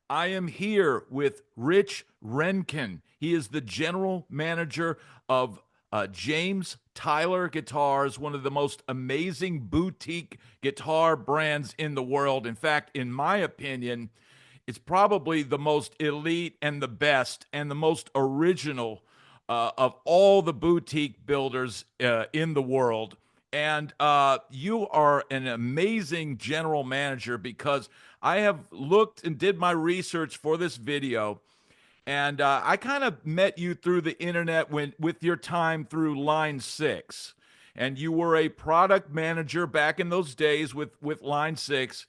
I am here with Rich Renken. He is the general manager of James Tyler Guitars, one of the most amazing boutique guitar brands in the world. In fact, in my opinion, it's probably the most elite and the best and the most original of all the boutique builders in the world. And you are an amazing general manager because I have looked and did my research for this video. And I kind of met you through the internet with your time through Line 6. And you were a product manager back in those days with Line 6.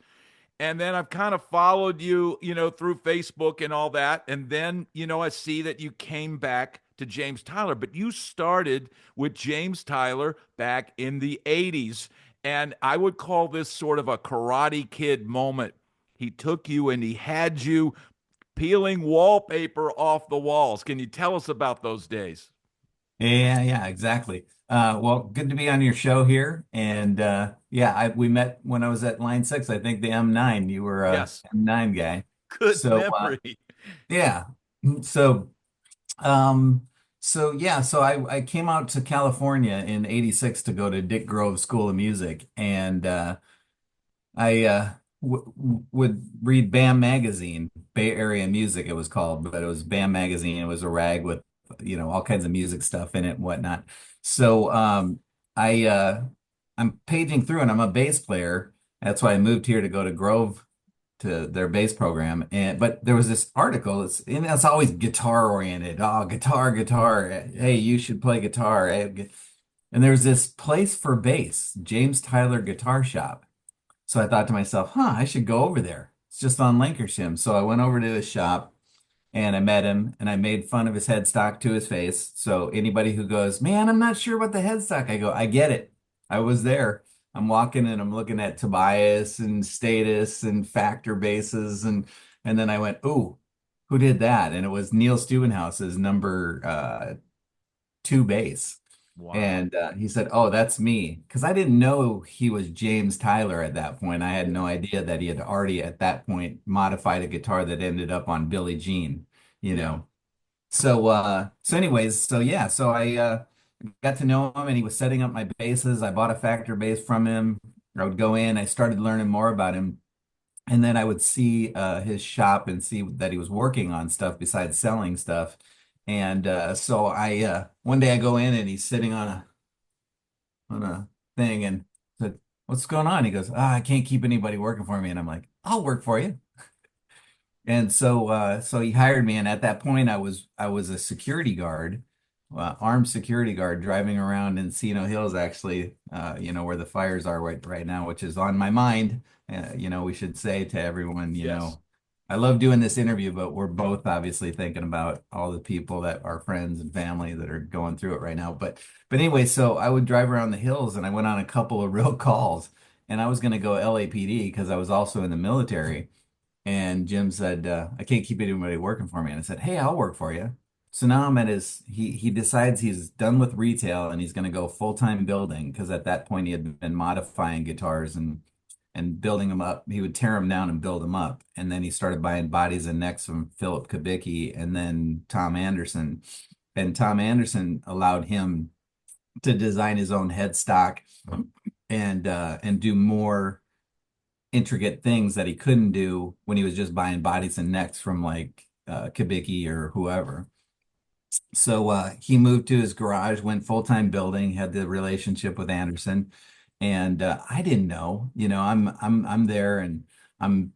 And then I've kind of followed you, through Facebook and all that. And then, I see that you came back to James Tyler, but you started with James Tyler back in the 80s. And I would call this sort of a Karate Kid moment. He took you and he had you peeling wallpaper off the walls. Can you tell us about those days? Yeah, yeah, exactly. Well, good to be on your show here. And yeah, we met when I was at Line 6, I think the M9. You were a Yes. M9 guy. Good So memory. yeah. So um so I came out to California in 86 to go to Dick Grove School of Music, and I w would read BAM magazine, Bay Area Music it was called, but it was BAM magazine. It was a rag with all kinds of music stuff in it and whatnot. So I I'm paging through, and I'm a bass player. That's why I moved here to go to Grove to their bass program. And but there was this article. It's always guitar oriented. Oh, guitar, guitar. Hey, you should play guitar. And there was this place for bass, James Tyler Guitar Shop. So I thought to myself, I should go over there. It's just on Lancashire. So I went over to his shop and I met him and I made fun of his headstock to his face. So anybody who goes, man, I'm not sure about the headstock, I go, I get it. I was there. I'm walking and I'm looking at Tobias and Status and Factor bases, and then I went, ooh, who did that? And it was Neil Stubenhouse's number two bass. Wow. And he said, "Oh, that's me," because I didn't know he was James Tyler at that point. I had no idea that he had already at that point modified a guitar that ended up on Billie Jean, you Yeah. know. So anyways, so yeah, so I got to know him, and he was setting up my basses. I bought a Factor bass from him. I would go in, I started learning more about him, and then I would see his shop and see that he was working on stuff besides selling stuff. And so I one day I go in and he's sitting on a thing and said, "What's going on?" He goes, "I can't keep anybody working for me." And I'm like, "I'll work for you." And so he hired me, and at that point I was a security guard, armed security guard driving around Encino Hills, actually, where the fires are right now, which is on my mind. We should say to everyone, Yes. I love doing this interview, but we're both obviously thinking about all the people that are friends and family that are going through it right now. But anyway, so I would drive around the hills, and I went on a couple of real calls, and I was going to go LAPD because I was also in the military. And Jim said, I can't keep anybody working for me. And I said, hey, I'll work for you. So now I'm at he decides he's done with retail and he's going to go full-time building, because at that point he had been modifying guitars and building them up. He would tear them down and build them up. And then he started buying bodies and necks from Philip Kubicki and then Tom Anderson. And Tom Anderson allowed him to design his own headstock and do more intricate things that he couldn't do when he was just buying bodies and necks from like Kubicki or whoever. So he moved to his garage, went full-time building, had the relationship with Anderson, and I didn't know. I'm there and I'm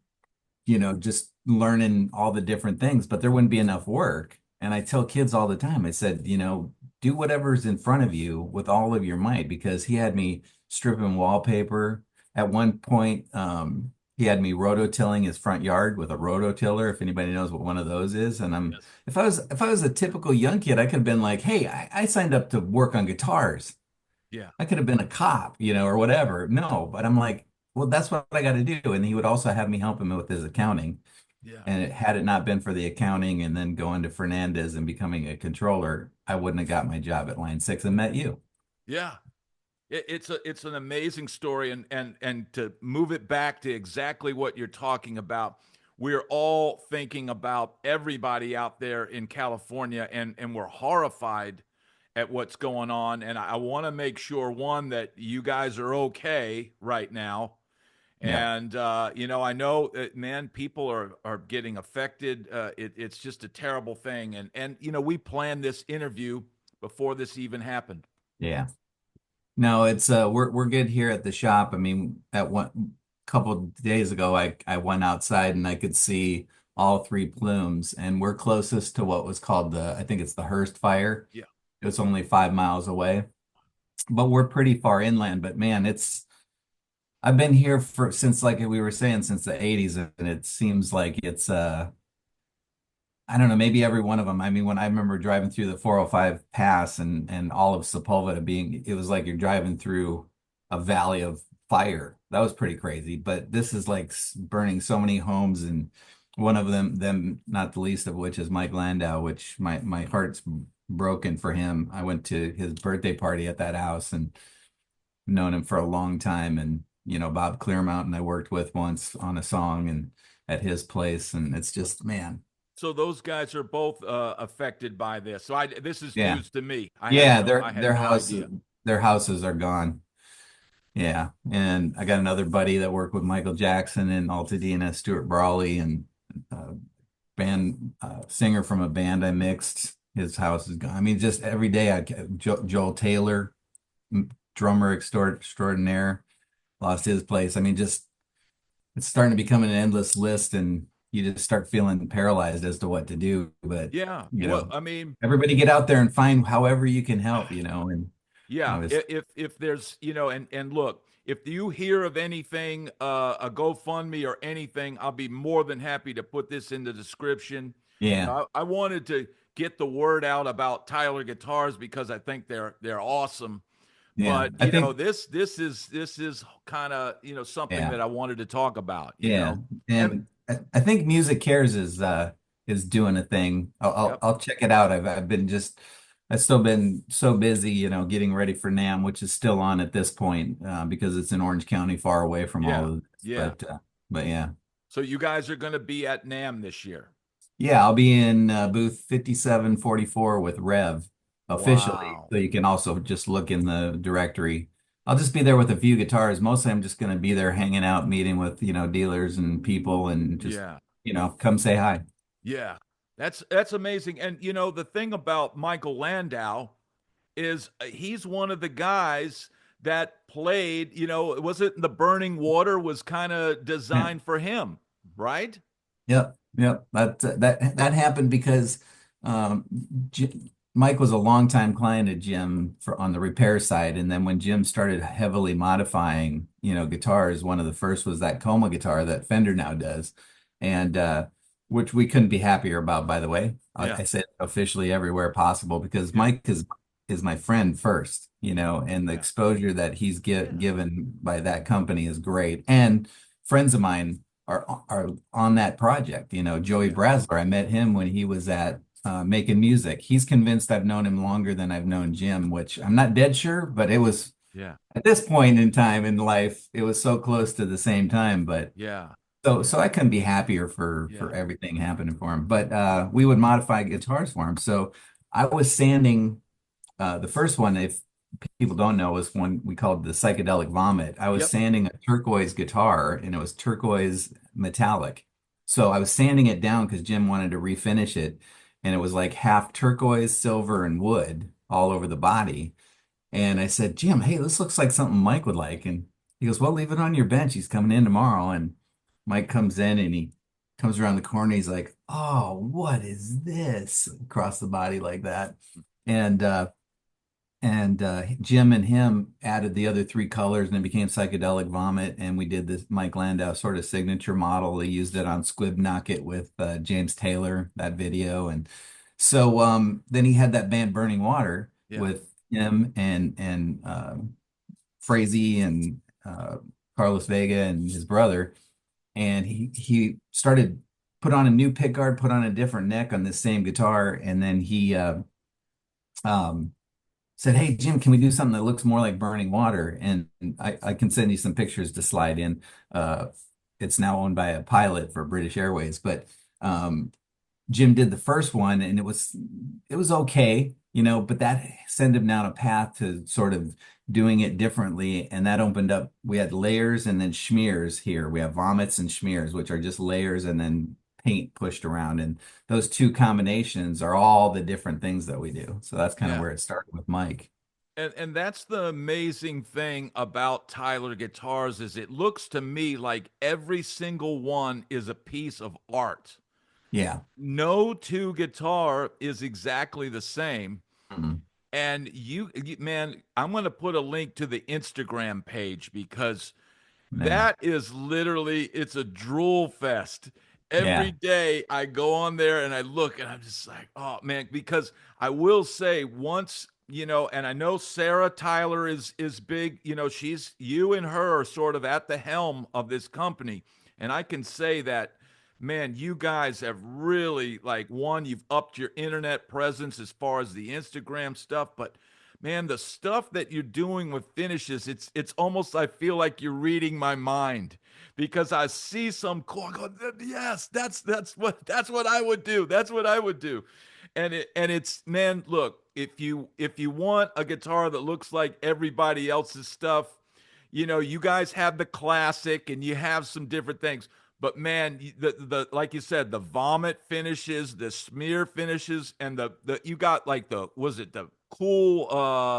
just learning all the different things, but there wouldn't be enough work. And I tell kids all the time, I said, do whatever's in front of you with all of your might, because he had me stripping wallpaper. At one point, he had me rototilling his front yard with a rototiller, if anybody knows what one of those is. And Yes. if I was a typical young kid, I could have been like, hey, I signed up to work on guitars. Yeah. I could have been a cop, or whatever. No, but I'm like, well, that's what I got to do. And he would also have me help him with his accounting. Yeah. And had it not been for the accounting and then going to Fernandez and becoming a controller, I wouldn't have got my job at Line 6 and met you. Yeah. It's an amazing story, and to move it back to exactly what you're talking about. we're all thinking about everybody out there in California, and we're horrified at what's going on. And I want to make sure, one, that you guys are okay right now. Yeah. And I know that, man, people are getting affected. It's just a terrible thing. And we planned this interview before this even happened. Yeah. No, it's we're good here at the shop. I mean, at one couple of days ago, I went outside and I could see all three plumes, and we're closest to what was called the I think it's the Hearst fire. Yeah. It's only 5 miles away, but we're pretty far inland. But man, it's I've been here for since like we were saying since the 80s, and it seems like it's I don't know, maybe every one of them. I mean, when I remember driving through the 405 pass and all of Sepulveda being, it was like you're driving through a valley of fire. That was pretty crazy. But this is like burning so many homes, and one of them not the least of which is Mike Landau, which my heart's broken for him. I went to his birthday party at that house and known him for a long time. And Bob Clearmountain I worked with once on a song and at his place, and it's just man. So those guys are both affected by this. So this is Yeah. news to me. Yeah, I had their no houses idea. their houses are gone. Yeah. And I got another buddy that worked with Michael Jackson and Altadena, Stuart Brawley, and uh, band singer from a band I mixed. His house is gone. I mean, just every day Joel Taylor, drummer extraordinaire, lost his place. I mean, just it's starting to become an endless list, and you just start feeling paralyzed as to what to do. But Yeah. you Well, know, I mean, everybody get out there and find however you can help, and I yeah. was If there's, and look, if you hear of anything, a GoFundMe or anything, I'll be more than happy to put this in the description. yeah. I wanted to get the word out about Tyler guitars because I think they're awesome. Yeah, But I think this is kind of something yeah, that I wanted to talk about. yeah, And and I think Music Cares is doing a thing. yep, I'll check it out. I've been just I've still been so busy, getting ready for NAMM, which is still on at this point because it's in Orange County, far away from all yeah, of this. yeah. But yeah, So you guys are going to be at NAM this year. yeah, I'll be in booth 5744 with Rev officially, Wow. so you can also just look in the directory. I'll just be there with a few guitars. Mostly I'm just going to be there hanging out, meeting with, dealers and people and just, Yeah. come say hi. Yeah. That's amazing. And the thing about Michael Landau is he's one of the guys that played, was it the Burning Water was kind of Yeah. designed for him, right? Yep. Yep. That happened because um, Mike was a longtime client of Jim for on the repair side, and then when Jim started heavily modifying, guitars, one of the first was that Coma guitar that Fender now does, and which we couldn't be happier about, by the way. Yeah. I said officially everywhere possible because Yeah. Mike is my friend first, and the Yeah. exposure that he's Yeah. given by that company is great, and friends of mine are on that project. Joey Yeah. Brasler, I met him when he was at making music. He's convinced I've known him longer than I've known Jim, which I'm not dead sure, but it was Yeah. at this point in time in life, it was so close to the same time. But Yeah. so I couldn't be happier for Yeah. everything happening for him. But we would modify guitars for him. So I was sanding the first one, if people don't know, was one we called the psychedelic vomit. I was Yep. sanding a turquoise guitar and it was turquoise metallic. So I was sanding it down because Jim wanted to refinish it. And it was like half turquoise, silver, and wood all over the body. And I said, Jim, hey, this looks like something Mike would like. And he goes, well, leave it on your bench. He's coming in tomorrow. And Mike comes in and he comes around the corner. He's like, oh, what is this? Across the body like that. And Jim and him added the other three colors and it became psychedelic vomit. And we did this Mike Landau sort of signature model. They used it on Squib Knock It with James Taylor, that video. And so then he had that band Burning Water Yeah. with him and Frazee and Carlos Vega and his brother. And he started put on a new pickguard, put on a different neck on this same guitar. And then he um said, hey, Jim, can we do something that looks more like Burning Water? And I can send you some pictures to slide in. Uh, it's now owned by a pilot for British Airways. But Jim did the first one, and it was okay, but that sent him down a path to sort of doing it differently, and that opened up. We had layers and then smears here. We have vomits and smears, which are just layers and then paint pushed around, and those two combinations are all the different things that we do. So that's kind of Yeah. where it started with Mike. And that's the amazing thing about Tyler guitars is it looks to me like every single one is a piece of art. Yeah. No two guitar is exactly the same. Mhm. And man, I'm going to put a link to the Instagram page because Yeah. that is literally, it's a drool fest. Every Yeah. day I go on there and I look and I'm just like, oh man, because I will say once, and I know Sarah Tyler is big, she's you and her are sort of at the helm of this company. And I can say that, man, you guys have really like one, you've upped your internet presence as far as the Instagram stuff, but man, the stuff that you're doing with finishes, it's almost I feel like you're reading my mind because I see some cool. I go, yes, that's what I would do. That's what I would do. And it's man, look, if you want a guitar that looks like everybody else's stuff, you guys have the classic and you have some different things. But man, the like you said, the vomit finishes, the smear finishes, and the you got like the was it the cool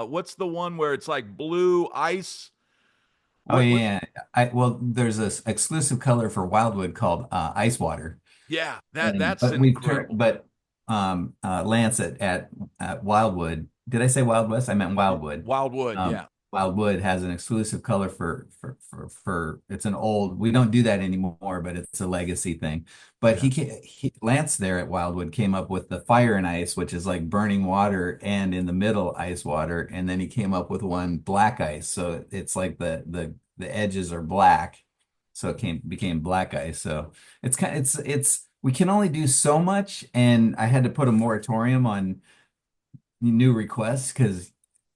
what's the one where it's like blue ice? Oh What yeah, yeah. Well, there's this exclusive color for Wildwood called ice water. yeah, that And that's but we've turned, incredible. but Lance at Wildwood. Did I say Wild West? I meant Wildwood. Wildwood, Um, yeah. Wildwood has an exclusive color for it's an old. We don't do that anymore, but it's a legacy thing. But Yeah. Lance there at Wildwood came up with the fire and ice, which is like burning water and in the middle ice water, and then he came up with one black ice, so it's like the edges are black, so it became black ice. So it's we can only do so much, and I had to put a moratorium on new requests because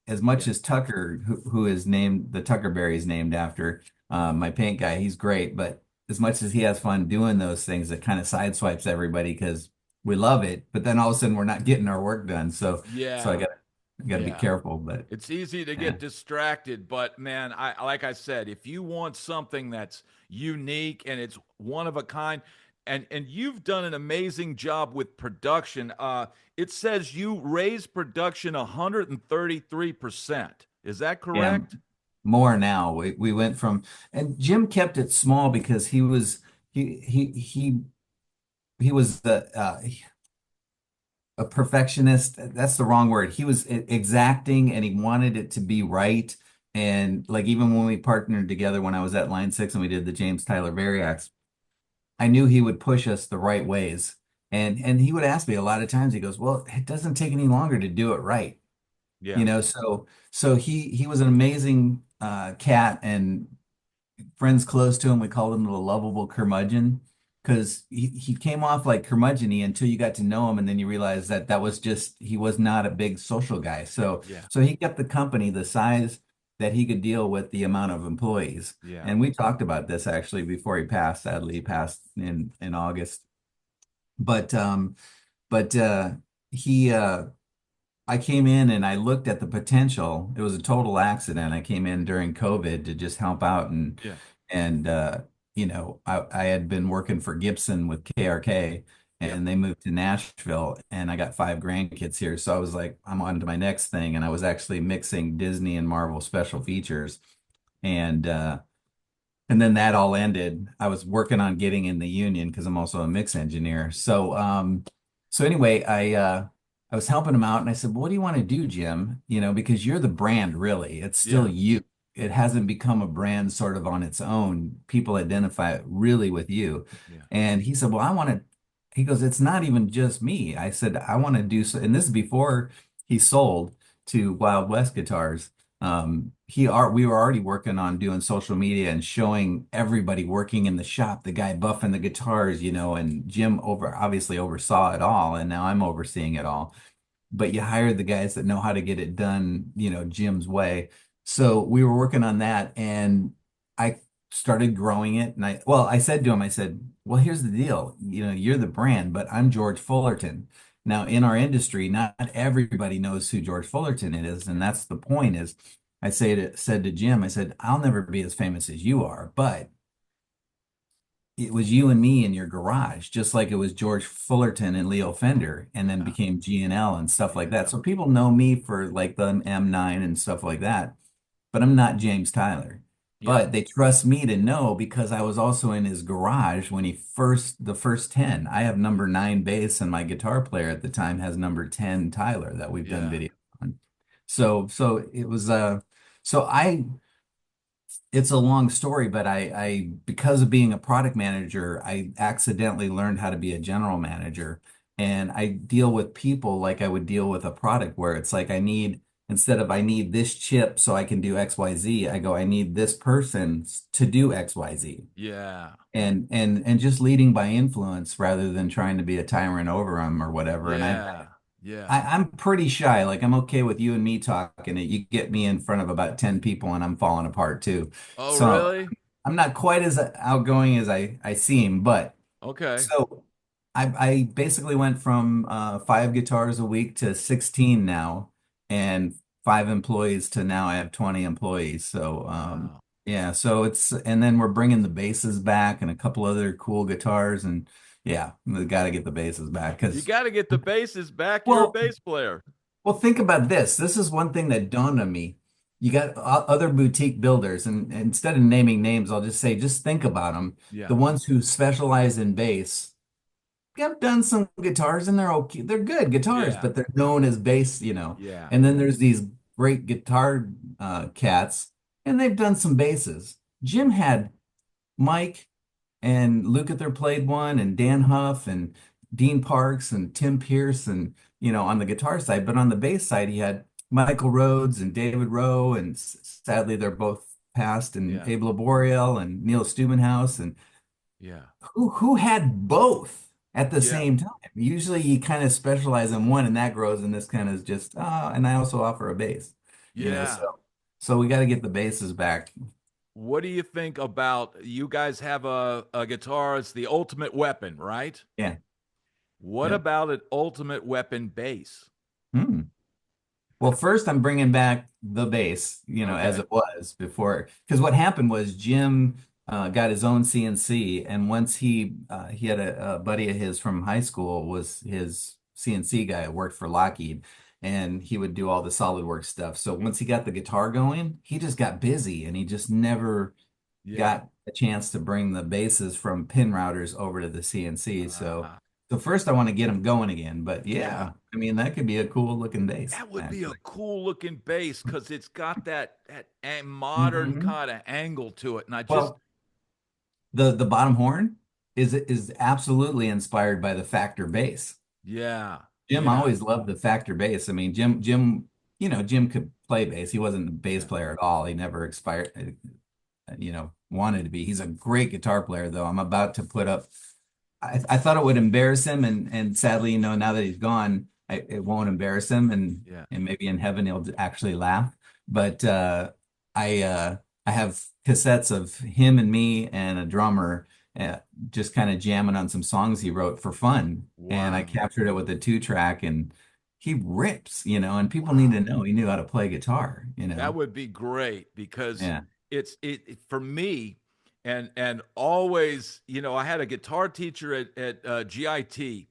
as much Yeah. as Tucker, who is named the Tuckerberry is named after my paint guy, he's great, but as much as he has fun doing those things, it kind of sideswipes everybody because we love it, but then all of a sudden we're not getting our work done. So Yeah. I gotta be Yeah. careful, but It's easy to yeah. get distracted, but man, I like I said, if you want something that's unique and it's one of a kind, and you've done an amazing job with production. It says you raised production 133%. Is that Yeah, correct? more now. We went from, and Jim kept it small because he was a perfectionist. That's the wrong word. He was exacting and he wanted it to be right. And like even when we partnered together when I was at Line 6 and we did the James Tyler Variacs, I knew he would push us the right ways. And he would ask me a lot of times, he goes, "Well, it doesn't take any longer to do it right." Yeah. So he was an amazing cat, and friends close to him, we called him the lovable curmudgeon because he came off like curmudgeon-y until you got to know him, and then you realize that that was just he was not a big social guy. Yeah. So he kept the company the size that he could deal with the amount of employees. Yeah. And we talked about this actually before he passed. Sadly, he passed in August. But but he I came in and I looked at the potential. It was a total accident. I came in during COVID to just help out Yeah. and I had been working for Gibson with KRK Yep. and they moved to Nashville and I got 5 grandkids here. So I was like, I'm on to my next thing. And I was actually mixing Disney and Marvel special features. And and then that all ended. I was working on getting in the union because I'm also a mix engineer. So anyway, I was helping him out and I said, well, what do you want to do, Jim? Because you're the brand, really. It's still Yeah. you. It hasn't become a brand sort of on its own. People identify it really with you. Yeah. And he said, well, he goes, it's not even just me. I said, I want to do so. And this is before he sold to Wild West Guitars. We were already working on doing social media and showing everybody working in the shop, the guy buffing the guitars, and Jim obviously oversaw it all, and now I'm overseeing it all. But you hire the guys that know how to get it done, Jim's way. So we were working on that, and I started growing it. And I said to him, I said, well, here's the deal. You're the brand, but I'm George Fullerton. Now, in our industry, not everybody knows who George Fullerton is. And that's the point is said to Jim, I said, I'll never be as famous as you are, but it was you and me in your garage, just like it was George Fullerton and Leo Fender, and then Yeah. became G&L and stuff like that. Yeah. So people know me for like the M9 and stuff like that, but I'm not James Tyler. Yeah. But they trust me to know because I was also in his garage when the first 10. I have number 9 bass, and my guitar player at the time has number 10 Tyler that we've done Yeah. video on. So it was so I it's a long story, but because of being a product manager, I accidentally learned how to be a general manager. And I deal with people like I would deal with a product where it's like instead of I need this chip so I can do XYZ, I go, I need this person to do XYZ. Yeah. And just leading by influence rather than trying to be a tyrant over them or whatever. And Yeah. Yeah. I'm pretty shy. Like I'm okay with you and me talking. You get me in front of about 10 people and I'm falling apart too. Oh, So really? I'm not quite as outgoing as I seem, but Okay. so I basically went from 5 guitars a week to 16 now, and 5 employees to now I have 20 employees. So Wow. yeah, so and then we're bringing the basses back and a couple other cool guitars, and yeah, we got to get the basses back You because got to get the basses back. You're a well, bass player. think about this. This is one thing that dawned on me. You got other boutique builders, and instead of naming names, I'll just say, just think about them. Yeah. The ones who specialize in bass have done some guitars, and they're okay. They're good guitars, Yeah. but they're known as bass. Yeah. And then there's these great guitar cats, and they've done some basses. Jim had Mike and Lukather played one, and Dan Huff and Dean Parks and Tim Pierce, and on the guitar side, but on the bass side, he had Michael Rhodes and David Rowe, and sadly they're both passed, and Yeah. Abe Laboriel and Neil Stubenhouse, and Yeah. who had both at the Yeah. same time. Usually you kind of specialize in one and that grows, and this kind of is just, and I also offer a bass, Yeah. so we got to get the basses back. What do you think about you guys have a guitar? It's the ultimate weapon, right? Yeah. What Yep. about an ultimate weapon bass? Hmm. Well, first I'm bringing back the bass, as Okay. it was before. Because what happened was Jim got his own CNC, and once he had a buddy of his from high school was his CNC guy, worked for Lockheed, and he would do all the SolidWorks stuff. So once he got the guitar going, he just got busy, and he just never Yeah. got a chance to bring the bases from pin routers over to the CNC. So, Uh, so first I want to get them going again. But yeah. yeah, I mean that could be a cool looking bass, That would be a actually. cool looking bass because it's got that modern Hmm. kind of angle to it. And I just, Well, the bottom horn is absolutely inspired by the Factor bass. yeah. Jim Yeah. always loved the Factor bass. I mean, Jim could play bass. He wasn't a bass Yeah. player at all. He never wanted to be. He's a great guitar player, though. I'm about to put up. I thought it would embarrass him, and sadly, now that he's gone, it won't embarrass him, and Yeah. and maybe in heaven he'll actually laugh. But I uh, I have cassettes of him and me and a drummer uh, just kind of jamming on some songs he wrote for fun, and I Wow. captured it with a 2 track, and he rips, and people need to Wow. know he knew how to play guitar. That would be great because Yeah, for me and always, I had a guitar teacher at GIT,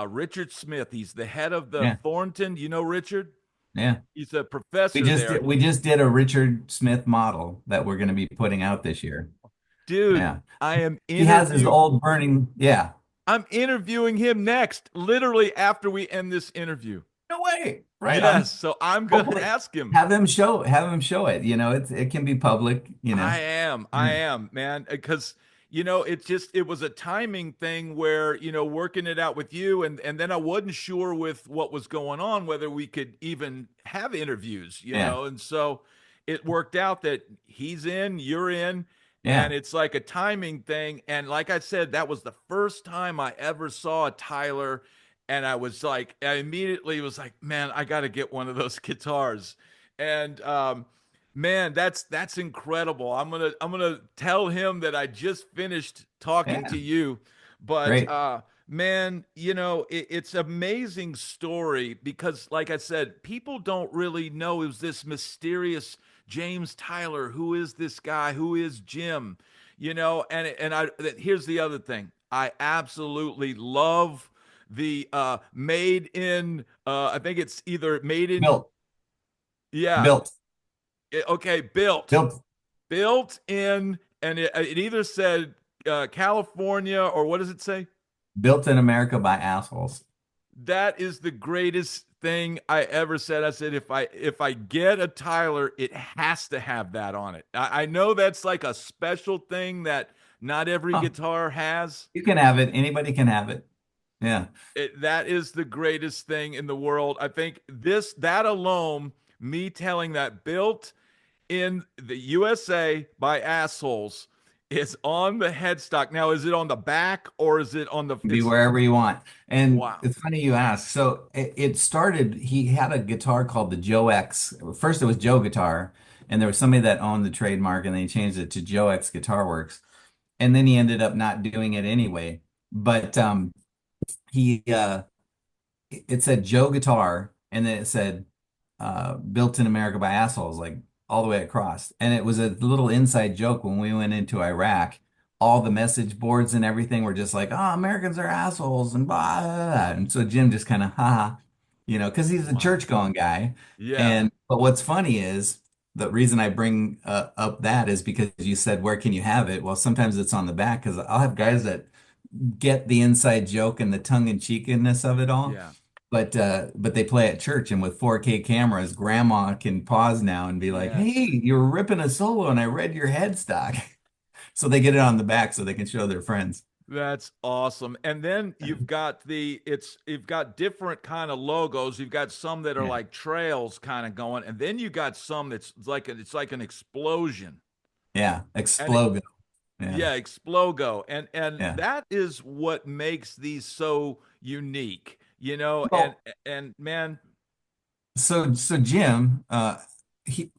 Richard Smith. He's the head of the yeah, Thornton. You know Richard? yeah. He's a We professor just there. did, we just did a Richard Smith model that we're going to be putting out this year. Dude, Yeah. I am He has his interview old burning. Yeah. I'm interviewing him next, literally after we end this interview. No way. Right Yes, on. so I'm gonna Hopefully ask him. have him show it. It can be public. I Yeah. am, man, because it was a timing thing where working it out with you, and then I wasn't sure with what was going on whether we could even have interviews, Yeah. and so it worked out that he's in, you're in, and Yeah. it's like a timing thing. And like I said, that was the first time I ever saw a Tyler, and I immediately was like, man, I got to get one of those guitars, and Man, that's incredible. I'm gonna tell him that I just finished talking Yeah, to you. But great. man, it's amazing story because, like I said, people don't really know it was this mysterious James Tyler. Who is this guy? Who is Jim? Here's the other thing. I absolutely love the made in I think it's either made in, Built, yeah, built, okay, built, built in, and it either said California, or what does it say? built in America by assholes. That is the greatest thing I ever said. I said, if I get a Tyler, it has to have that on it. I know that's like a special thing that not every Huh. guitar has. You can have it. Anybody can have it. Yeah. That is the greatest thing in the world. I think that alone, me telling that built in the USA by assholes, is on the headstock. Now, is it on the back or is it on the Be it's wherever you want. And wow. it's funny you ask. So it started, he had a guitar called the Joe X. First it was Joe Guitar, and there was somebody that owned the trademark, and then he changed it to Joe X Guitar Works. And then he ended up not doing it anyway. But he it said Joe Guitar, and then it said built in America by assholes, like all the way across. And it was a little inside joke when we went into Iraq. All the message boards and everything were just like, oh, Americans are assholes and blah, blah, blah. And so Jim just kind of, haha, because he's a Wow. church going guy. Yeah. And but what's funny is the reason I bring up that is because you said, where can you have it? Well, sometimes it's on the back because I'll have guys that get the inside joke and the tongue-in-cheekiness of it all. Yeah. But they play at church, and with 4K cameras, grandma can pause now and be like, "Hey, Yes. you were ripping a solo and I read your headstock." So they get it on the back so they can show their friends. That's awesome. And then you've got different kind of logos. You've got some that are Yeah. like trails kind of going, and then you got some that's like it's like an explosion. Yeah. And Explode. Yeah. yeah, Explogo. And Yeah. that is what makes these so unique, Well, and man, so Jim,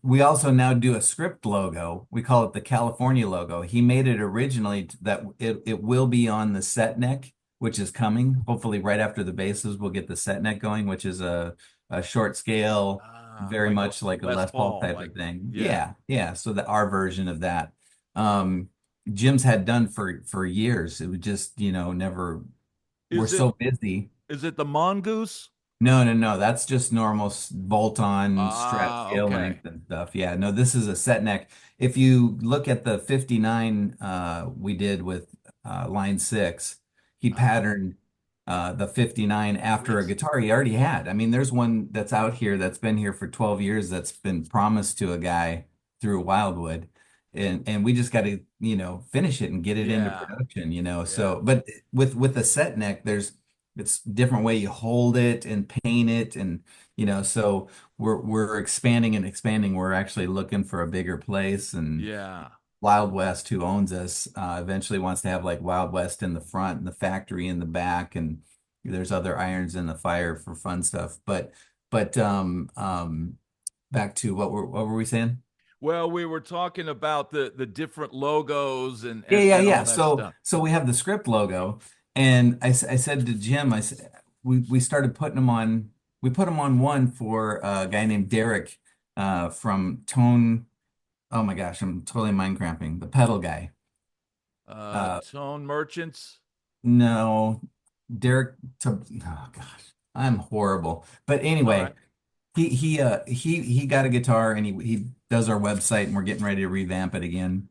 we also now do a script logo. We call it the California logo. He made it originally that it will be on the set neck, which is coming. Hopefully, right after the bases, we'll get the set neck going, which is a short scale, very like a much like a Les Les Paul Paul, type like of thing. yeah. Yeah, yeah. So our version of that, um, Jim's had done for years. It was just, never. We're Is it so busy. is it the mongoose? No, no, no. That's just normal bolt-on strap Ah, scale okay. length and stuff. Yeah, no, this is a set neck. If you look at the 59 we did with line 6, he Oh, patterned the 59 after a Chris. guitar he already had. I mean, there's one that's out here that's been here for 12 years that's been promised to a guy through Wildwood. And we just got to, finish it and get it into Yeah. production. Yeah. So, but with the set neck, it's different way you hold it and paint it, and so we're expanding and expanding. We're actually looking for a bigger place, and Yeah. Wild West, who owns us, eventually wants to have like Wild West in the front and the factory in the back, and there's other irons in the fire for fun stuff. But back to what were we saying? Well, we were talking about the different logos and Yeah, and yeah, and yeah. all that So stuff. so we have the script logo, and I said to Jim, I said we started putting them on. We put them on one for a guy named Derek from Tone. Oh my gosh, I'm totally mind cramping. The pedal guy. Uh, Tone merchants. no, Derek. Oh gosh, I'm horrible. But All right. anyway, he got a guitar, and he does our website, and we're getting ready to revamp it again.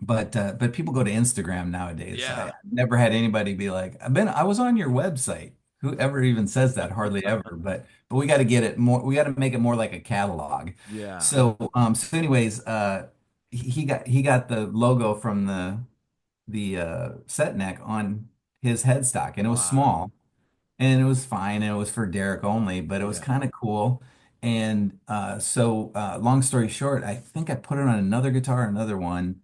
But people go to Instagram nowadays. I Yeah. never had anybody be like, I was on your website. Whoever even says that? Hardly ever. But we got to get it more. We got to make it more like a catalog. Yeah. So anyways, he got the logo from the set neck on his headstock, and it was Wow. small, and it was fine, and it was for Derek only, but it was Yeah. kind of cool. And long story short, I think I put it on another guitar, another one,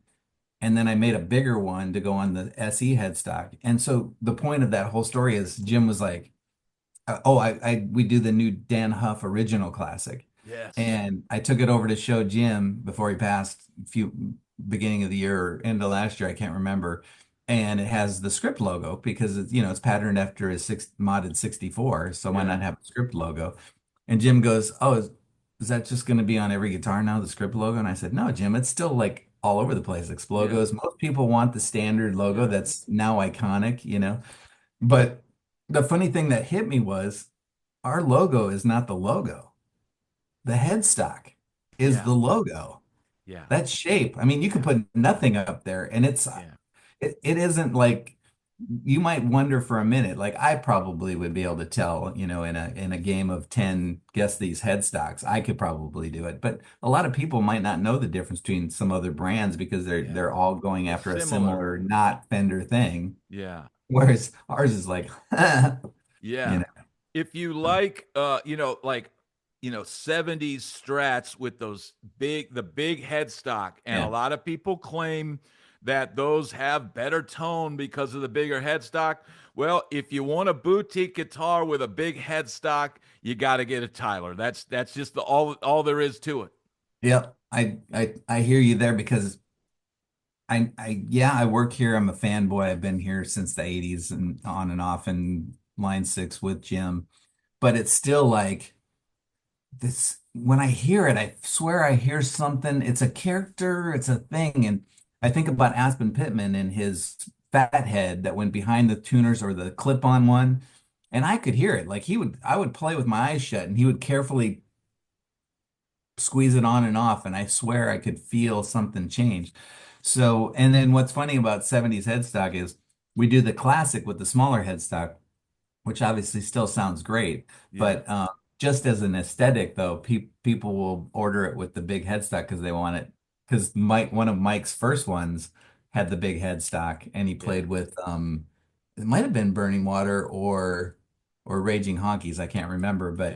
and then I made a bigger one to go on the SE headstock. And so the point of that whole story is Jim was like, "Oh, we do the new Dan Huff original classic." Yes. And I took it over to show Jim before he passed a few beginning of the year or end of last year, I can't remember. And it has the script logo because it's, it's patterned after his modded 64. So why Yeah. not have a script logo? And Jim goes, "Oh, is that just going to be on every guitar now, the script logo?" And I said, "No, Jim, it's still like all over the place. Like Yeah. logos. Most people want the standard logo Yeah. that's now iconic. But the funny thing that hit me was our logo is not the logo. The headstock is Yeah. the logo. Yeah. That shape. I mean, you could Yeah. put nothing up there, and Yeah. it isn't like you might wonder for a minute. Like I probably would be able to tell, in a game of 10, guess these headstocks. I could probably do it, but a lot of people might not know the difference between some other brands because they're Yeah. they're all going after a Similar. similar, not Fender thing. Yeah. Whereas ours is like, you Yeah. know, If you like like 70s strats with the big headstock, and a yeah. lot of people claim that those have better tone because of the bigger headstock. Well, if you want a boutique guitar with a big headstock, you got to get a Tyler. That's just all there is to it. Yep. I hear you there because I work here. I'm a fanboy. I've been here since the 80s and on and off in line six with Jim. But it's still like this when I hear it, I swear I hear something. It's a character, it's a thing. And I think about Aspen Pittman and his fat head that went behind the tuners or the clip-on one. And I could hear it. Like I would play with my eyes shut and he would carefully squeeze it on and off, and I swear I could feel something change. So, and then what's funny about 70s headstock is we do the classic with the smaller headstock, which obviously still sounds great, Yeah. but just as an aesthetic, though, people will order it with the big headstock because they want it. Because one of Mike's first ones had the big headstock, and he Yeah. played with it might have been Burning Water or Raging Honkies, I can't remember, but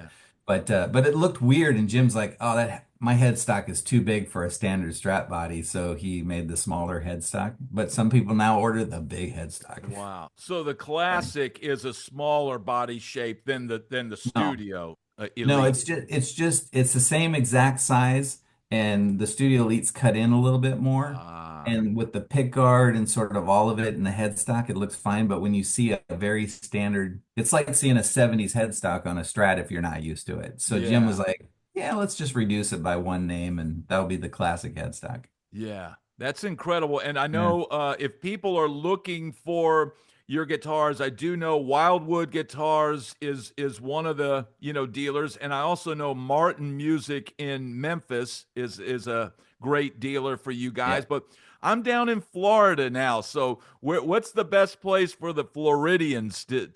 Yeah. but it looked weird, and Jim's like, "Oh, that my headstock is too big for a standard Strat body," so he made the smaller headstock. But some people now order the big headstock. Wow. So the Funny. classic is a smaller body shape than the No, studio no, elite. it's the same exact size, and the Studio Elite's cut in a little bit more. Ah, And with the pick guard and sort of all of it and the headstock, it looks fine. But when you see a very standard, it's like seeing a 70s headstock on a Strat if you're not used to it. So Jim was yeah. like, "Yeah, let's just reduce it by one name, and that'll be the classic headstock." Yeah, that's incredible. And I Yeah. know if people are looking for your guitars, I do know Wildwood Guitars is one of the dealers, and I also know Martin Music in Memphis is a great dealer for you guys. Yep. But I'm down in Florida now, so what's the best place for the Floridians to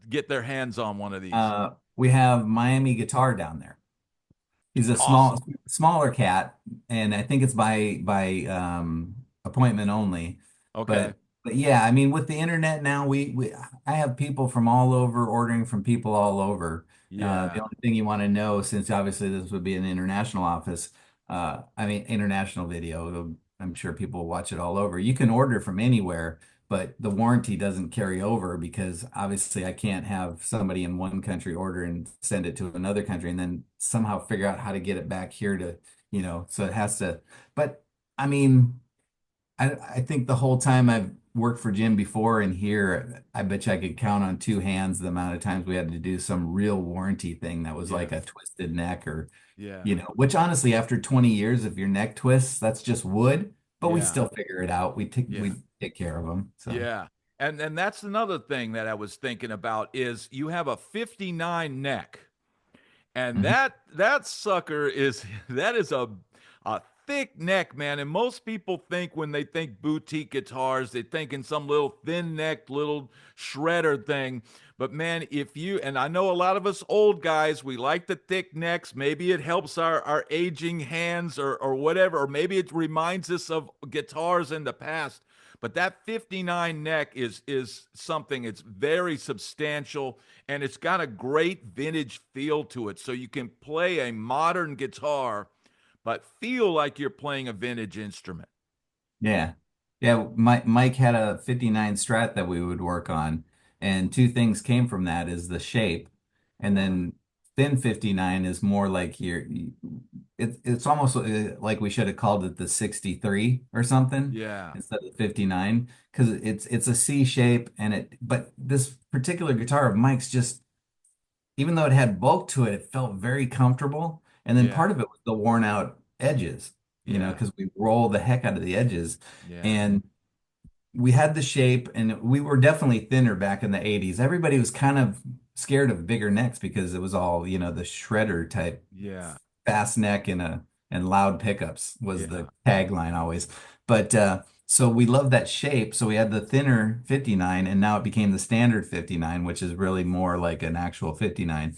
get their hands on one of these? We have Miami Guitar down there. He's a Awesome. smaller cat, and I think it's by appointment only. Okay. But yeah, I mean, with the internet now, we I have people from all over ordering from people all over. The Yeah. only thing you want to know, since obviously this would be an international office, I mean international video. I'm sure people will watch it all over. You can order from anywhere, but the warranty doesn't carry over because obviously I can't have somebody in one country order and send it to another country and then somehow figure out how to get it back here so it has to. But I mean, I think the whole time I've worked for Jim before and here, I bet you I could count on two hands the amount of times we had to do some real warranty thing that was Yeah. like a twisted neck or, Yeah. which honestly, after 20 years, if your neck twists, that's just wood, but we Yeah. still figure it out. Yeah. We take care of them. So. Yeah. And that's another thing that I was thinking about is you have a 59 neck. And Mhm. that sucker is that is a thick neck, man. And most people think when they think boutique guitars, they think in some little thin necked little shredder thing. But man, if you and I know a lot of us old guys, we like the thick necks. Maybe it helps our aging hands or whatever, or maybe it reminds us of guitars in the past. But that 59 neck is something it's very substantial and it's got a great vintage feel to it. So you can play a modern guitar but feel like you're playing a vintage instrument. Yeah. Yeah. Mike had a 59 Strat that we would work on. And two things came from that is the shape. And then thin 59 is more like it's almost like we should have called it the 63 or something Yeah. instead of 59 because it's a C shape and but this particular guitar of Mike's just even though it had bulk to it, it felt very comfortable. And then Yeah. part of it was the worn out edges, Yeah. because we roll the heck out of the edges. Yeah. And we had the shape, and we were definitely thinner back in the 80s. Everybody was kind of scared of bigger necks because it was all, the shredder type Yeah. fast neck and loud pickups was Yeah. the tagline always. But so we loved that shape. So we had the thinner 59 and now it became the standard 59, which is really more like an actual 59.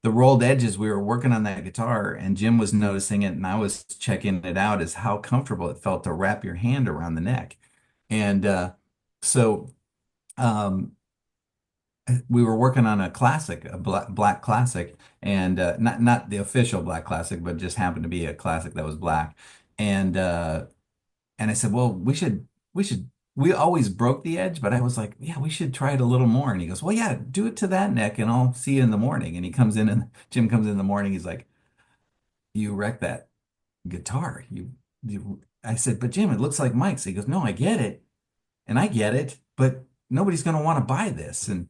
The rolled edges, we were working on that guitar and Jim was noticing it and I was checking it out as how comfortable it felt to wrap your hand around the neck. And so um, we were working on a classic, a black classic, and not the official black classic, but just happened to be a classic that was black. And and I said, well, we always broke the edge, but I was like, yeah, we should try it a little more. And he goes, well, yeah, do it to that neck, and I'll see you in the morning. And he comes in, and Jim comes in the morning. He's like, you wrecked that guitar. I said, but Jim, it looks like Mike's. He goes, no, I get it, and I get it, but nobody's going to want to buy this. And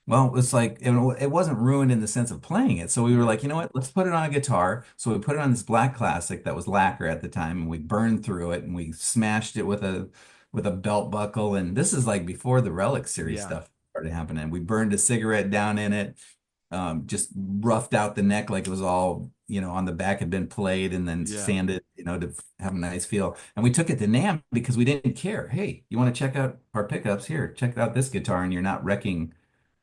well, it's like it wasn't ruined in the sense of playing it. So we were Yeah. like, you know what? Let's put it on a guitar. So we put it on this black classic that was lacquer at the time, and we burned through it and we smashed it with a belt buckle. And this is like before the Relic series Yeah. stuff started happening. We burned a cigarette down in it, just roughed out the neck like it was all, on the back had been played and then Yeah. sanded, to have a nice feel. And we took it to NAMM because we didn't care. Hey, you want to check out our pickups? Here, check out this guitar, and you're not wrecking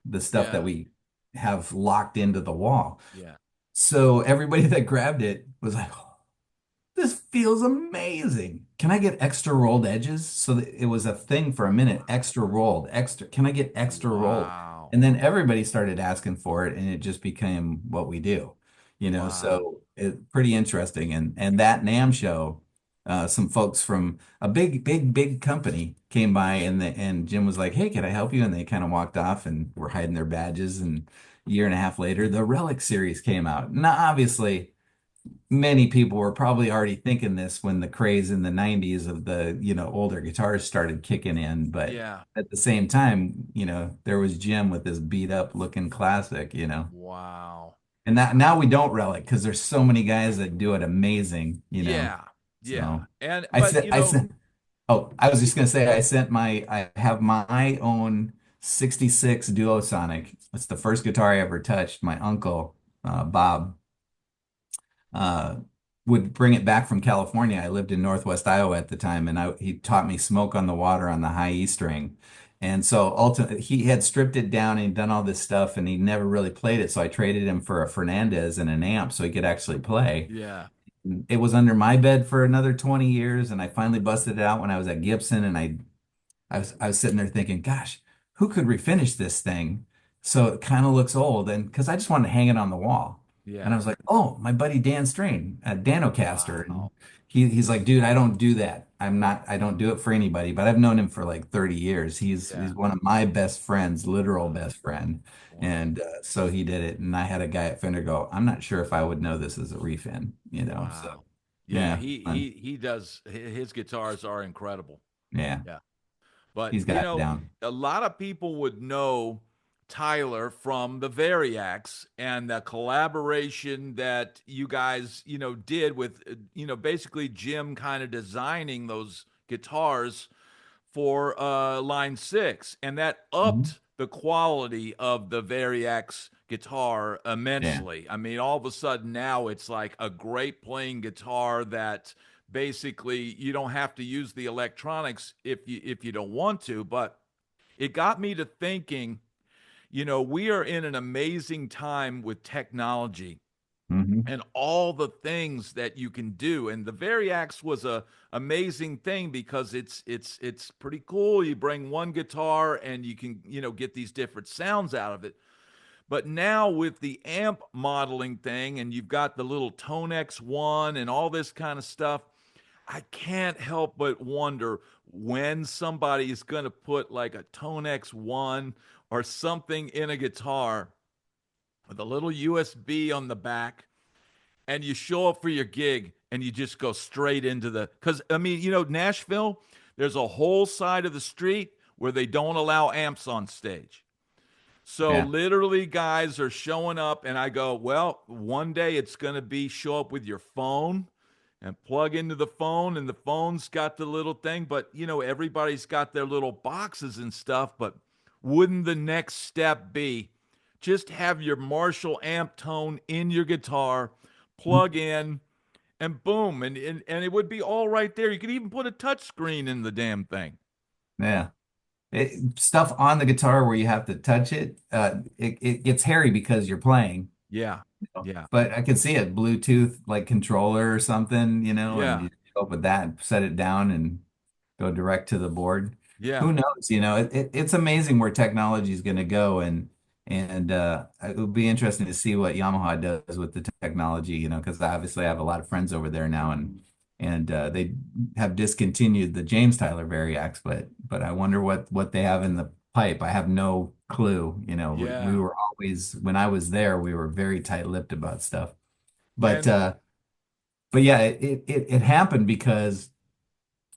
the stuff that Yeah. we have locked into the wall. Yeah. So everybody that grabbed it was like, "Oh, this feels amazing. Can I get extra rolled edges?" So that it was a thing for a minute, extra rolled, extra. Can I get extra rolled? Wow. And then everybody started asking for it, and it just became what we do, Wow. So it pretty interesting. And that NAMM show, some folks from a big company came by, and Jim was like, "Hey, can I help you?" And they kind of walked off and were hiding their badges. And a year and a half later, the Relic series came out. Now, obviously many people were probably already thinking this when the craze in the 90s of the, older guitars started kicking in. But Yeah. at the same time, there was Jim with this beat up looking classic, Wow. And now we don't Relic because there's so many guys that do it amazing. Yeah. Yeah. So And I but said, I sent, oh, I was just gonna say I have my own 66 Duosonic. It's the first guitar I ever touched. My uncle, Bob, uh, would bring it back from California. I lived in Northwest Iowa at the time, and he taught me smoke on the water on the high E string. And so ultimately, he had stripped it down and done all this stuff, and he never really played it. So I traded him for a Fernandez and an amp so he could actually play. yeah. It was under my bed for another 20 years, and I finally busted it out when I was at Gibson, and I was sitting there thinking, gosh, who could refinish this thing so it kind of looks old? And because I just wanted to hang it on the wall. And I Yeah. was like, oh, my buddy Dan Strain at Danocaster. And Wow. he's like, dude, I don't do that. I don't do it for anybody, but I've known him for like 30 years. Yeah. He's one of my best friends, literal Wow. best friend. Wow. And so he did it. And I had a guy at Fender go, I'm not sure if I would know this as a refin. So Wow. Yeah, yeah, he does his guitars are incredible. yeah, Yeah. But, he's got it down. a lot of people would know Tyler from the Variacs and the collaboration that you guys, did with, basically Jim kind of designing those guitars for line six. And that Mhm. upped the quality of the Variacs guitar Yeah. immensely. I mean, all of a sudden now it's like a great playing guitar that basically you don't have to use the electronics if you don't want to. But it got me to thinking, we are in an amazing time with technology Hmm. and all the things that you can do. And the Variax was a amazing thing because it's pretty cool. You bring one guitar and you can, get these different sounds out of it. But now with the amp modeling thing, and you've got the little Tonex one and all this kind of stuff, I can't help but wonder when somebody is going to put like a Tonex one or something in a guitar with a little USB on the back, and you show up for your gig and you just go straight into the, because I mean, Nashville, there's a whole side of the street where they don't allow amps on stage. So Yeah. literally, guys are showing up, and I go, well, one day it's going to be show up with your phone and plug into the phone, and the phone's got the little thing, but everybody's got their little boxes and stuff. But wouldn't the next step be just have your Marshall amp tone in your guitar, plug in, and boom, and it would be all right there. You could even put a touch screen in the damn thing. Yeah. Stuff on the guitar where you have to touch it, it gets hairy because you're playing, Yeah, know. yeah, But I could see it, Bluetooth like controller or something, and yeah, you go up with that and set it down and go direct to the board. yeah, Who knows? It's amazing where technology is going to go, and it would be interesting to see what Yamaha does with the technology, because obviously I have a lot of friends over there now, and they have discontinued the James Tyler Variacs, but I wonder what they have in the pipe. I have no clue. We yeah. were always, when I was there, we were very tight-lipped about stuff. But And uh but yeah, it happened because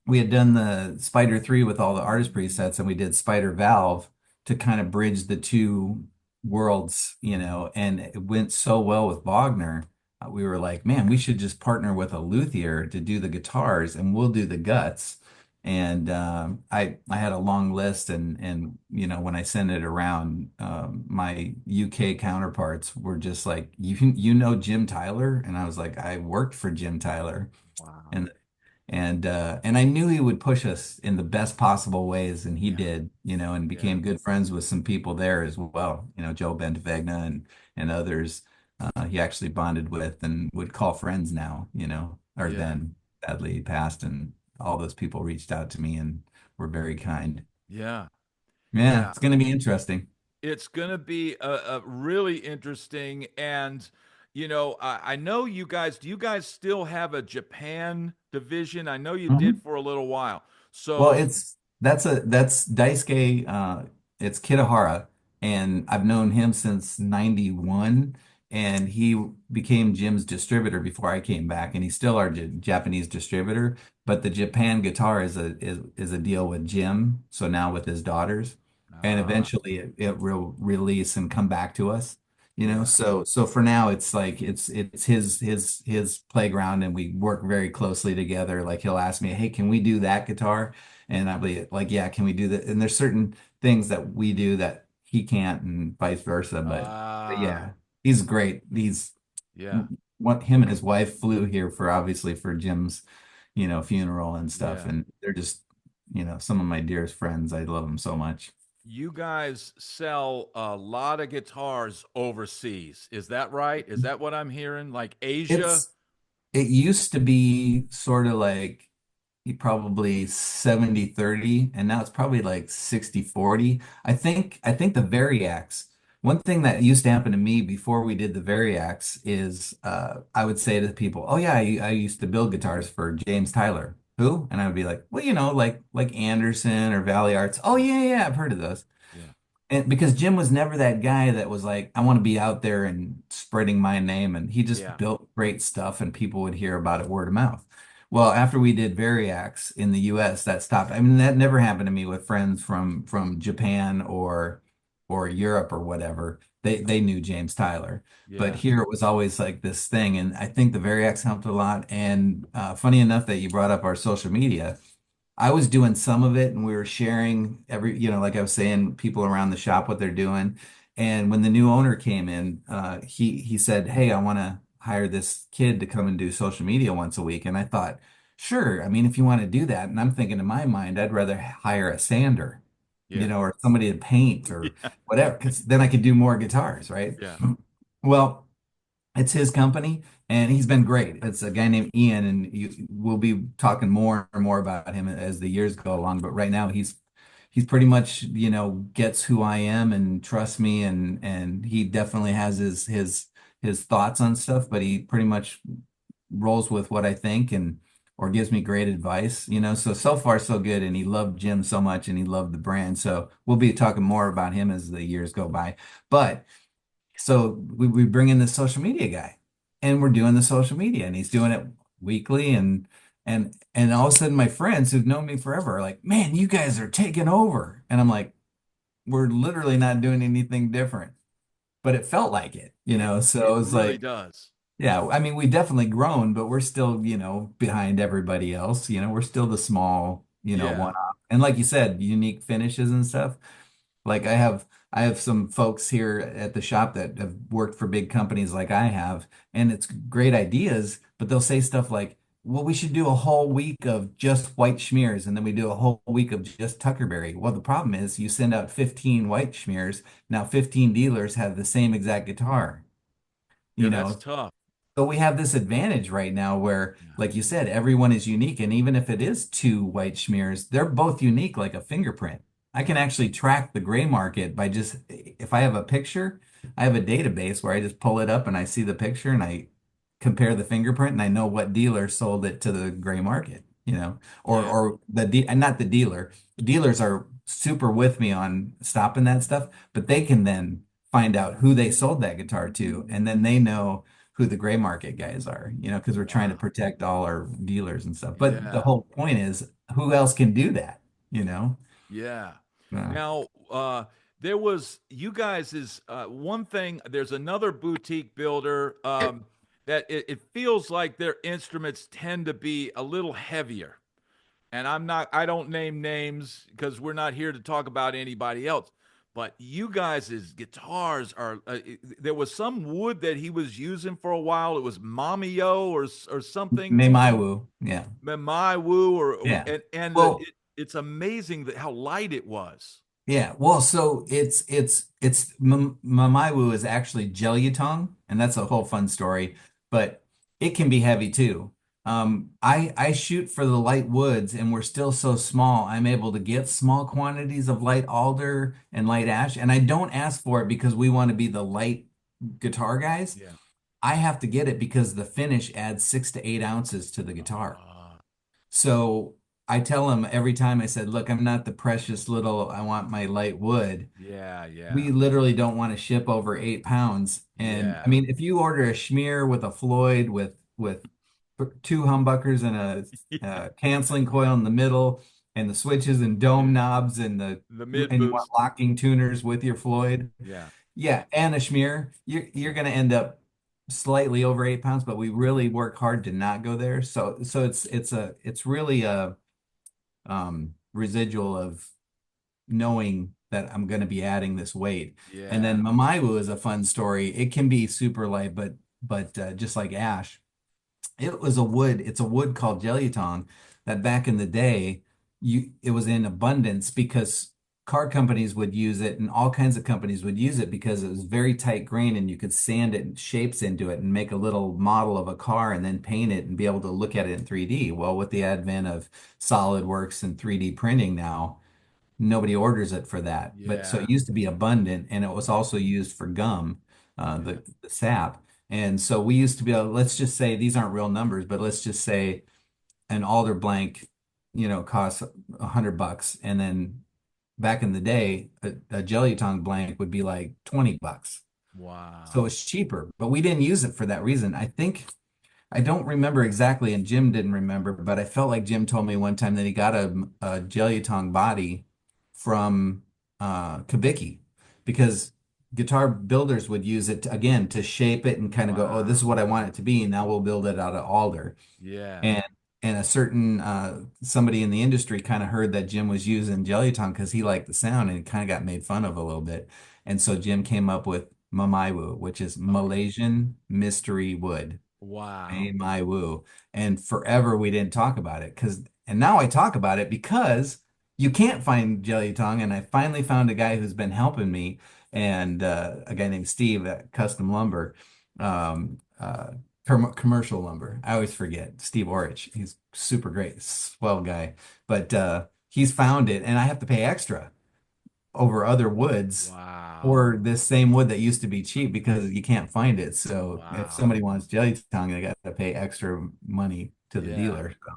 we had done the Spider 3 with all the artist presets, and we did Spider Valve to kind of bridge the two worlds, and it went so well with Wagner. We were like, man, we should just partner with a luthier to do the guitars, and we'll do the guts. And I had a long list, and when I sent it around, my UK counterparts were just like, you know Jim Tyler? And I was like, I worked for Jim Tyler. wow. And and I knew he would push us in the best possible ways, and he Yeah, did, and yeah, became good friends with some people there as well, Joe Bentavegna and others. He actually bonded with and would call friends now, or yeah, then sadly passed, and all those people reached out to me and were very kind. yeah, Yeah, yeah. it's going to be interesting. It's going to be a really interesting. And, I know you guys, do you guys still have a Japan division? I know you did Mhm. for a little while. Well, So, that's Daisuke, it's Kitahara, and I've known him since 91, and he became Jim's distributor before I came back, and he's still our Japanese distributor, but the Japan guitar is a deal with Jim, so now with his daughters, and ah, eventually it will release and come back to us. yeah, So for now it's like it's his playground, and we work very closely together. Like he'll ask me, "Hey, can we do that guitar?" And I'll be like, yeah, can we do that? And there's certain things that we do that he can't, and vice versa. But ah, yeah, he's great. yeah, What him and his wife flew here for, obviously, for Jim's, funeral and stuff. yeah. And they're just, some of my dearest friends. I love them so much. You guys sell a lot of guitars overseas. Is that right? Is that what I'm hearing? Like Asia? It's it used to be sort of like probably 70-30, and now it's probably like 60-40. I think the Variacs, one thing that used to happen to me before we did the Variacs is I would say to people, "Oh yeah, I used to build guitars for James Tyler." Who? And I would be like, "Well, like Anderson or Valley Arts." "Oh yeah, yeah, I've heard of those." Yeah, And because Jim was never that guy that was like, I want to be out there and spreading my name. And he just yeah, built great stuff, and people would hear about it word of mouth. Well, after we did Variacs in the US, that stopped. I mean, that never happened to me with friends from Japan or Europe or whatever. They knew James Tyler. But yeah, here it was always like this thing. And I think the Variacs helped a lot. And funny enough that you brought up our social media. I was doing some of it, and we were sharing like I was saying, people around the shop what they're doing. And when the new owner came in, he said, "Hey, I want to hire this kid to come and do social media once a week." And I thought, sure. I mean, if you want to do that, and I'm thinking in my mind, I'd rather hire a sander, yeah, or somebody to paint or yeah, whatever, because then I could do more guitars, right? yeah, Well, it's his company, and he's been great. It's a guy named Ian, and we'll be talking more and more about him as the years go along. But right now, he's pretty much, gets who I am and trusts me, and he definitely has his thoughts on stuff, but he pretty much rolls with what I think, and or gives me great advice, so far so good. And he loved Jim so much, and he loved the brand. So we'll be talking more about him as the years go by. But So we bring in this social media guy, and we're doing the social media, and he's doing it weekly, and all of a sudden my friends who've known me forever are like, man, you guys are taking over. And I'm like, we're literally not doing anything different. But it felt like it, It so it was really like, does. yeah, I mean, we definitely grown, but we're still, behind everybody else. We're still the small, Yeah. one-off. And like you said, unique finishes and stuff. Like I have some folks here at the shop that have worked for big companies like I have, and it's great ideas, but they'll say stuff like, well, we should do a whole week of just white schmears, and then we do a whole week of just Tuckerberry. Well, the problem is you send out 15 white schmears. Now 15 dealers have the same exact guitar, Yeah, you that's know. tough. So we have this advantage right now where, Yeah. like you said, everyone is unique. And even if it is two white schmears, they're both unique like a fingerprint. I can actually track the gray market by just, if I have a picture, I have a database where I just pull it up and I see the picture and I compare the fingerprint and I know what dealer sold it to the gray market, or Yeah. or and not the dealer. Dealers are super with me on stopping that stuff, but they can then find out who they sold that guitar to, and then they know who the gray market guys are, because we're trying to Wow. protect all our dealers and stuff. But the Yeah. whole point is, who else can do that, you know? Yeah. Uh, Now, there was you guys is one thing. There's another boutique builder that it feels like their instruments tend to be a little heavier. And I don't name names because we're not here to talk about anybody else. But you guys' guitars are. There was some wood that he was using for a while. It was Mamio or something. Meiwu, yeah, My Woo or yeah. and Well, it's amazing that how light it was. yeah, well, so it's Mamaiwu is actually Jelyutong, and that's a whole fun story, but it can be heavy too. I shoot for the light woods, and we're still so small. I'm able to get small quantities of light alder and light ash, and I don't ask for it because we want to be the light guitar guys. Yeah. I have to get it because the finish adds 6 to 8 ounces to the guitar. Uh, So I tell him every time, I said, look, I'm not the precious little, I want my light wood. yeah, yeah, We literally don't want to ship over 8 pounds. And I yeah, mean, if you order a schmear with a Floyd with two humbuckers and a canceling coil in the middle and the switches and dome knobs the mid and you want boost. locking tuners with your Floyd, Yeah, yeah, and a schmear, you're going to end up slightly over 8 pounds, but we really work hard to not go there. So it's really a residual of knowing that I'm going to be adding this weight. And yeah, then Mamaiwu is a fun story. It can be super light, but just like ash, it's a wood called Jelyutong that back in the day, it was in abundance because car companies would use it and all kinds of companies would use it because it was very tight grain and you could sand it and shapes into it and make a little model of a car and then paint it and be able to look at it in 3D. Well, with the advent of SolidWorks and 3D printing now, nobody orders it for that. But so yeah, it used to be abundant, and it was also used for gum, yeah, the sap. And so we used to be able, let's just say these aren't real numbers, but let's just say an alder blank, costs $100, and then back in the day, a jelly tongue blank would be like $20. So wow. it's cheaper, but we didn't use it for that reason. I don't remember exactly, and Jim didn't remember, but I felt like Jim told me one time that he got a Jelyutong body from Kabiki because guitar builders would use it again to shape it and kind of go, oh, this is Wow. what I want it to be. Now we'll build it out of alder. Yeah. And a certain somebody in the industry kind of heard that Jim was using Jelyutong because he liked the sound and kind of got made fun of a little bit. And so Jim came up with Mamaiwu, which is Okay. Malaysian mystery wood. Wow. Hey, my woo. And forever we didn't talk about it and now I talk about it because you can't find Jelly Tongue. And I finally found a guy who's been helping me and a guy named Steve at Custom Lumber, um, commercial lumber. I always forget Steve Orich. He's super great, swell guy, but he's found it and I have to pay extra over other woods Wow. or this same wood that used to be cheap because you can't find it. So if Wow. somebody wants jelly tongue, they got to pay extra money to the Yeah. dealer. So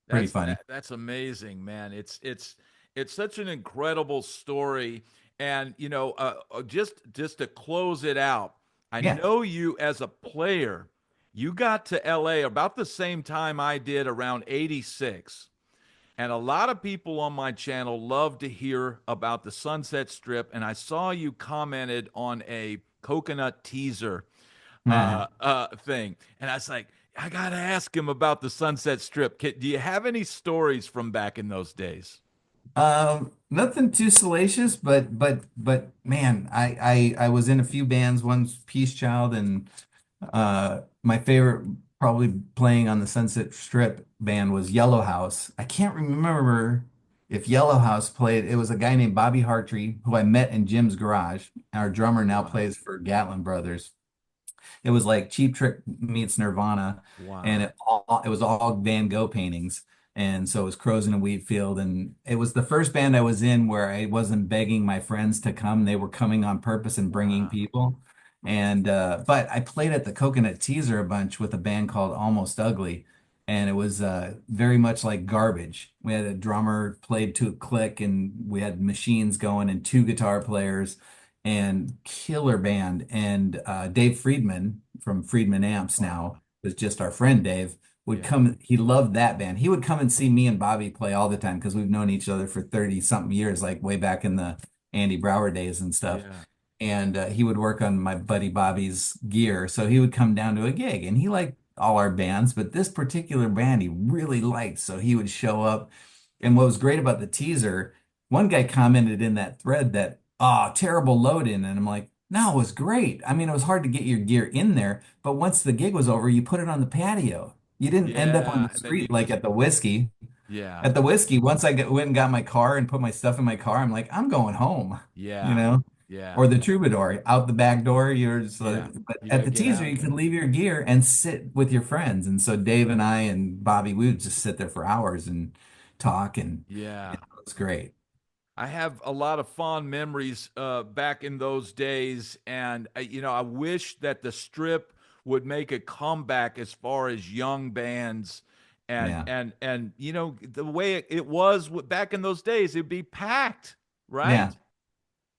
pretty funny. That's amazing, man. It's such an incredible story. And just to close it out, I Yeah. know you as a player. You got to LA about the same time I did, around 86. And a lot of people on my channel love to hear about the Sunset Strip. And I saw you commented on a coconut teaser thing. And I was like, I got to ask him about the Sunset Strip. Do you have any stories from back in those days? Nothing too salacious, but man, I was in a few bands. One's Peace Child, and my favorite probably playing on the Sunset Strip band was Yellow House. I can't remember if Yellow House played. It was a guy named Bobby Hartree who I met in Jim's garage. Our drummer now Wow. plays for Gatlin Brothers. It was like Cheap Trick meets Nirvana, and Wow. it was all Van Gogh paintings. And so it was Crows and Wheatfield, and it was the first band I was in where I wasn't begging my friends to come; they were coming on purpose and bringing Wow. people. And but I played at the Coconut Teaser a bunch with a band called Almost Ugly, and it was very much like Garbage. We had a drummer played to a click, and we had machines going and two guitar players and killer band. And Dave Friedman from Friedman Amps Wow. now was just our friend Dave would Yeah. come. He loved that band. He would come and see me and Bobby play all the time because we've known each other for 30 something years, like way back in the Andy Brower days and stuff. Yeah. And he would work on my buddy Bobby's gear. So he would come down to a gig and he liked all our bands, but this particular band he really liked. So he would show up. And what was great about the teaser, one guy commented in that thread that, oh, terrible load in. And I'm like, no, it was great. I mean, it was hard to get your gear in there, but once the gig was over, you put it on the patio. You didn't end up on Yeah. the And then you street like just, at the whiskey. yeah. At the whiskey, once went and got my car and put my stuff in my car, I'm like, I'm going home, you Yeah. know? Yeah. Or the Troubadour out the back door. You're just Yeah. like, but You got at to the get teaser, out you could there. leave your gear and sit with your friends. And so Dave and I and Bobby, we would just sit there for hours and talk, and Yeah. it was great. I have a lot of fond memories back in those days, and I wish that the strip would make a comeback as far as young bands, and Yeah. the way it was back in those days, it'd be packed, Yeah. right?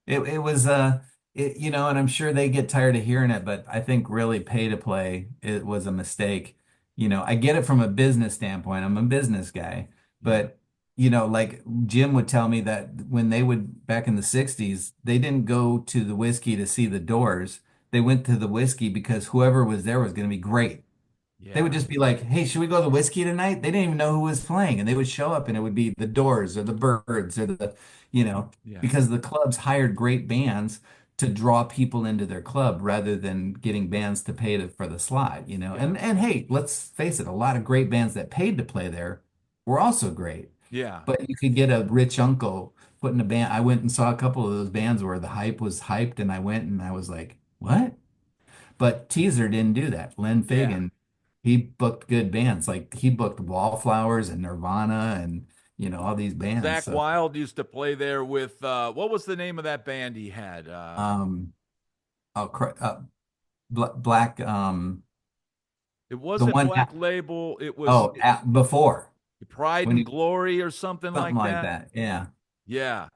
It was and I'm sure they get tired of hearing it, but I think really pay to play it was a mistake. I get it from a business standpoint. I'm a business guy, Yeah, but like Jim would tell me that when they would back in the 60s, they didn't go to the whiskey to see the Doors. They went to the whiskey because whoever was there was going to be great. They would yeah, just be like, "Hey, should we go to the whiskey tonight?" They didn't even know who was playing, and they would show up, and it would be the Doors or the Byrds or you know, yeah, because the clubs hired great bands to draw people into their club rather than getting bands to pay for the slot. yeah, And hey, let's face it, a lot of great bands that paid to play there were also great. yeah, But you could get a rich uncle putting a band. I went and saw a couple of those bands where the hype was hyped, and I went and I was like, "What?" But Teaser didn't do that. Len yeah. Fagan, he booked good bands. Like he booked Wallflowers and Nirvana and all these bands. Zach So Wilde used to play there with what was the name of that band he had? um oh, Black It the wasn't one Black Label. It was oh before Pride when and you Glory or something something like like that. that. Yeah. Yeah.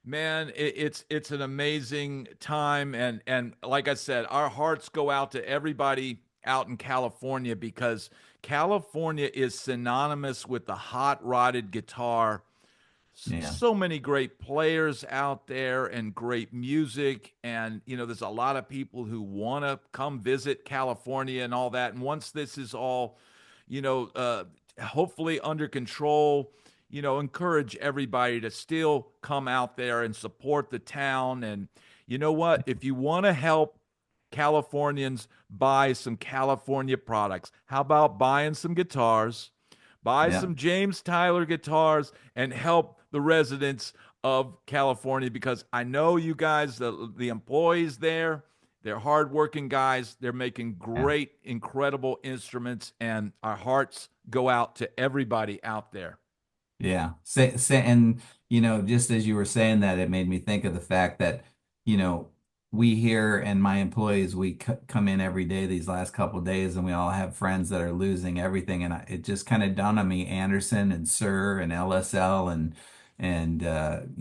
Man, it's an amazing time, and like I said, our hearts go out to everybody out in California, because California is synonymous with the hot rodded guitar. Yeah. So many great players out there and great music, and there's a lot of people who want to come visit California and all that. And once this is all, you know, uh, hopefully under control, encourage everybody to still come out there and support the town. And you know what? If you want to help Californians buy some California products, how about buying some guitars? Buy Yeah. some James Tyler guitars and help the residents of California, because I know you guys, the employees there, they're hardworking guys. They're making Yeah. great, incredible instruments, and our hearts go out to everybody out there. Yeah. And just as you were saying that, it made me think of the fact that, you know, we here and my employees, we come in every day these last couple of days, and we all have friends that are losing everything. And it just kind of dawned on me, Anderson and Sir and LSL and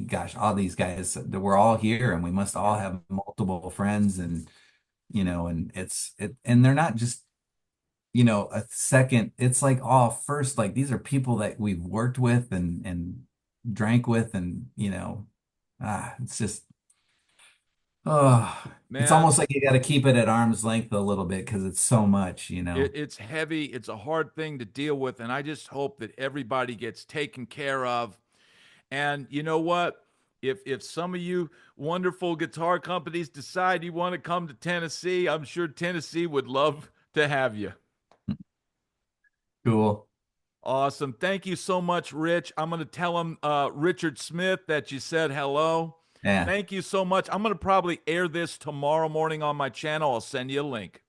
gosh, all these guys, we're all here, and we must all Yeah. have multiple friends. And and and they're not just, a second. It's like, oh, first, like these are people that we've worked with and drank with, and it's just, oh, it's Man, almost like you got to keep it at arm's length a little bit because it's so much. it's heavy. It's a hard thing to deal with. And I just hope that everybody gets taken care of. And you know what? If some of you wonderful guitar companies decide you want to come to Tennessee, I'm sure Tennessee would love to have you. Cool. Awesome. Thank you so much, Rich. I'm going to tell him, Richard Smith, that you said hello. Yeah. Thank you so much. I'm going to probably air this tomorrow morning on my channel. I'll send you a link.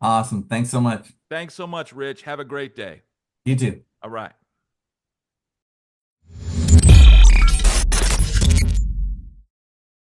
Awesome. Thanks so much. Thanks so much, Rich. Have a great day. You too. All right.